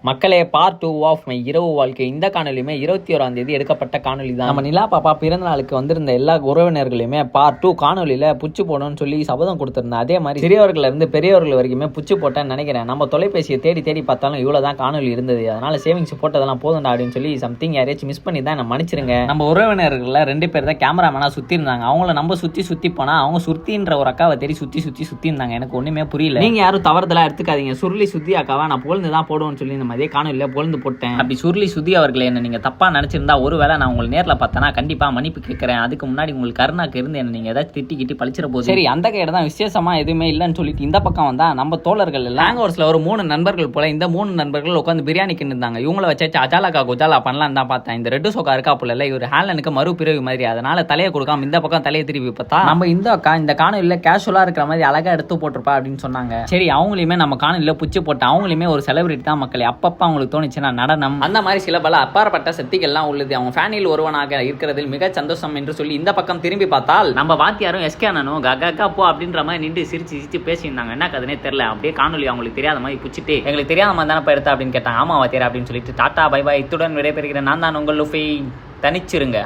மக்களே part 2 of my இரவு வாழ்க்கை. இந்த காணொலியுமே 21ஆம் தேதி எடுக்கப்பட்ட காணொலி தான். நம்ம நிலா பாப்பா பிறந்த நாளுக்கு வந்திருந்த எல்லா உறவினர்களையுமே பார்ட் 2 காணொலியில புச்சு போடணும்னு சொல்லி சபதம் கொடுத்திருந்தேன். அதே மாதிரி சிறியவர்கள் இருந்து பெரியவர்கள் வரைக்குமே புச்சு போட்டேன்னு நினைக்கிறேன். நம்ம தொலைபேசியை தேடி தேடி பார்த்தாலும் இவ்வளவுதான் காணொலி இருந்தது. அதனால சேவிங்ஸ் போட்டதெல்லாம் போதும்டா அப்படின்னு சொல்லி சம்திங் யாரையாச்சும் மிஸ் பண்ணி தான் நான் மன்னிச்சிருங்க. நம்ம உறவினர்கள் 2 பேர் தான் கேமராமேனா சுத்தி இருந்தாங்க. அவங்கள நம்ம சுத்தி போனா அவங்க சுத்தின்ற ஒரு அக்காவை தேடி சுத்தி இருந்தாங்க. எனக்கு ஒண்ணுமே புரியல. நீங்க யாரும் தவறுதலா எடுத்துக்காதீங்க. சுருளி சுத்தி அக்காவா நான் புகழ்ந்து தான் போடுவேன்னு சொல்லி அதே காணொலியில பொழுது போட்டேன். அப்படி சுருளி சுதி அவர்களை என்ன நீங்க தப்பா நினைச்சிருந்தா ஒருவேளை நான் உங்களை நேரில் பார்த்தனா கண்டிப்பா மன்னிப்பு கேட்கிறேன். அதுக்கு முன்னாடி உங்களுக்கு கருணாக்கு இருந்து என்ன நீங்க ஏதாச்சும் திட்டி பழிச்சிட போது. சரி, அந்த கையில தான் விசேஷமா எதுவுமே இல்லைன்னு சொல்லிட்டு இந்த பக்கம் வந்தா நம்ம தோழர்கள் எல்லாம் ஹேங்கோவர்ஸ்ல ஒரு 3 நண்பர்கள் போல இந்த 3 நண்பர்கள் உட்காந்து பிரியாணி கிண்டிருந்தாங்க. இவங்கள வச்சாச்சு அஜாலக்கா குஜாலா பண்ணலாம் தான் பார்த்தேன். இந்த ரெட்டு சோக்கா இருக்கா புள்ள இவர் ஹேலனுக்கு மறுபிறவி மாதிரி. அதனால தலையை கொடுக்காம இந்த பக்கம் தலையை திருப்பி பார்த்தா நம்ம இந்த அக்கா இந்த காணொலியில கேஷுவலா இருக்கிற மாதிரி அழகா எடுத்து போட்டிருப்பா அப்படின்னு சொன்னாங்க. சரி, அவங்களையுமே நம்ம காணொலியில புச்சு போட்டு அவங்களுமே ஒரு செலிபிரிட்டி தான் மக்களே. அப்பப்ப அவங்களுக்கு தோணுச்சுன்னா நடனம் அந்த மாதிரி சில பல அப்பாற்பட்ட சக்திகள்லாம் உள்ளது. அவங்க ஃபேனில் ஒருவனாக இருக்கிறதில் மிக சந்தோஷம் என்று சொல்லி இந்த பக்கம் திரும்பி பார்த்தால் நம்ம வாத்தியாரும் எஸ்கே அண்ணனும் ககா போ அப்படின்ற மாதிரி நின்று சிரிச்சு பேசியிருந்தாங்க. என்ன கதனே தெரியல. அப்படியே காணொலி அவங்களுக்கு தெரியாத மாதிரி புச்சிட்டு எங்களுக்கு தெரியாத மாதிரி தானே எடுத்தா அப்படின்னு கேட்டாங்க. ஆமா வாத்தியார் அப்படின்னு சொல்லிட்டு டாட்டா பை பாய். இத்துடன் விடைபெறுகிறேன். நான் தான் உங்கள் லுஃபி. தனிச்சிருங்க.